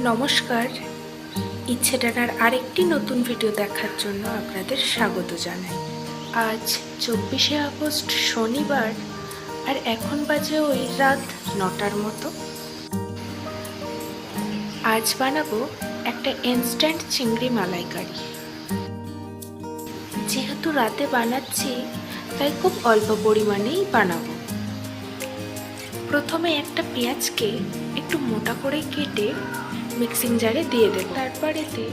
নমস্কার, ইচ্ছে টানার আরেকটি নতুন ভিডিও দেখার জন্য আপনাদের স্বাগত জানাই। আজ 24শে আগস্ট শনিবার, আর এখন বাজে ওই রাত 9টার মতো। আজ বানাবো একটা ইনস্ট্যান্ট চিংড়ি মালাইকারি। যেহেতু রাতে বানাচ্ছি তাই খুব অল্প পরিমাণেই বানাবো। প্রথমে একটা পেঁয়াজকে একটু মোটা করে কেটে মিক্সিং জারে দিয়ে দেব। তারপর এতে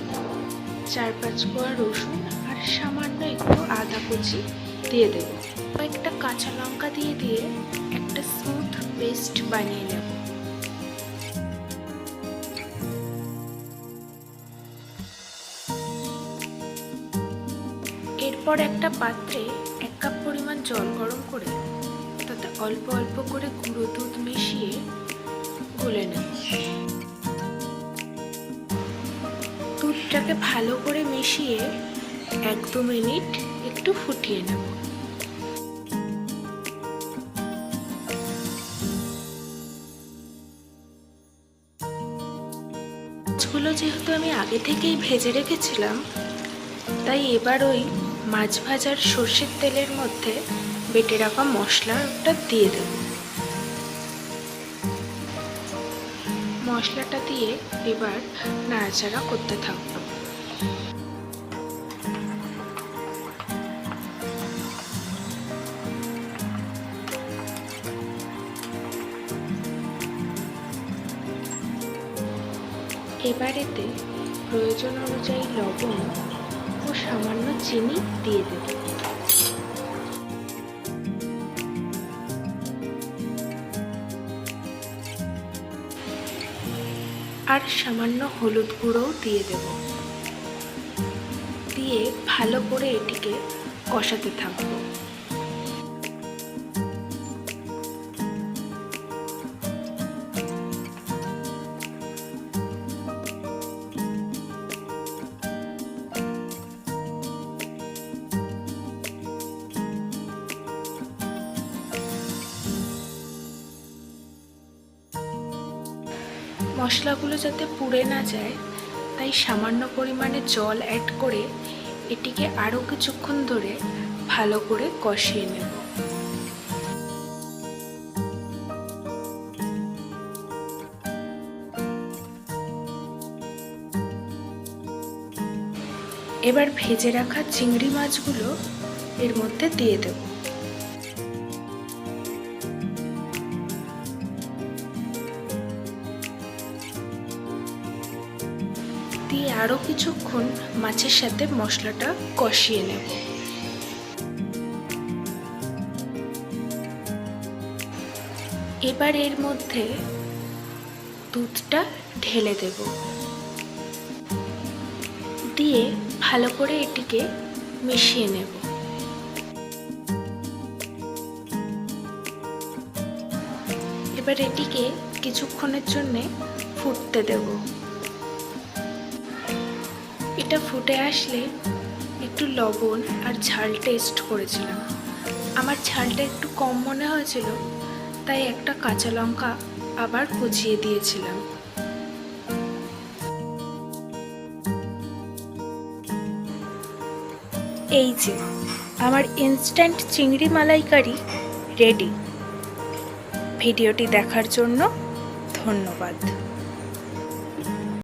4-5 কোয়া রসুন আর সামান্য একটু আদা কুচি দিয়ে দেব। কয়েকটা কাঁচা লঙ্কা দিয়ে একটা স্মুথ পেস্ট বানিয়ে নেব। এরপর একটা পাত্রে 1 কাপ পরিমাণ জল গরম করে তাতে অল্প অল্প করে গুঁড়ো দুধ মিশিয়ে গুলে নেব। দুধটাকে ভালো করে মিশিয়ে 1-2 মিনিট একটু ফুটিয়ে নেব। মাছগুলো যেহেতু আমি আগে থেকেই ভেজে রেখেছিলাম, তাই এবার ওই মাছ ভাজার সর্ষের তেলের মধ্যে বেটে রাখা মশলাটা দিয়ে দেব। মশলাটা দিয়ে এবার নাড়াচাড়া করতে থাকব। এবার এতে প্রয়োজন অনুযায়ী লবণ ও সামান্য চিনি দিয়ে দেব। আর সামান্য হলুদ গুঁড়োও দিয়ে দেব। দিয়ে ভালো করে এটিকে কষাতে থাকব। মশলাগুলো যাতে পুড়ে না যায় তাই সামান্য পরিমাণে জল অ্যাড করে এটিকে আরও কিছুক্ষণ ধরে ভালো করে কষিয়ে নেব। এবার ভেজে রাখা চিংড়ি মাছগুলো এর মধ্যে দিয়ে দেব। দিয়ে আরও কিছুক্ষণ মাছের সাথে মশলাটা কষিয়ে নেব। এবার এর মধ্যে দুধটা ঢেলে দেব। দিয়ে ভালো করে এটিকে মিশিয়ে নেব। এবার এটিকে কিছুক্ষণের জন্য ফুটতে দেব। এটা ফুটে আসলে একটু লবণ আর ঝাল টেস্ট করেছিলাম। আমার ঝালটা একটু কম মনে হয়েছিল, তাই একটা কাঁচা লঙ্কা আবার কুচিয়ে দিয়েছিলাম। এই যে আমার ইনস্ট্যান্ট চিংড়ি মালাইকারি রেডি। ভিডিওটি দেখার জন্য ধন্যবাদ।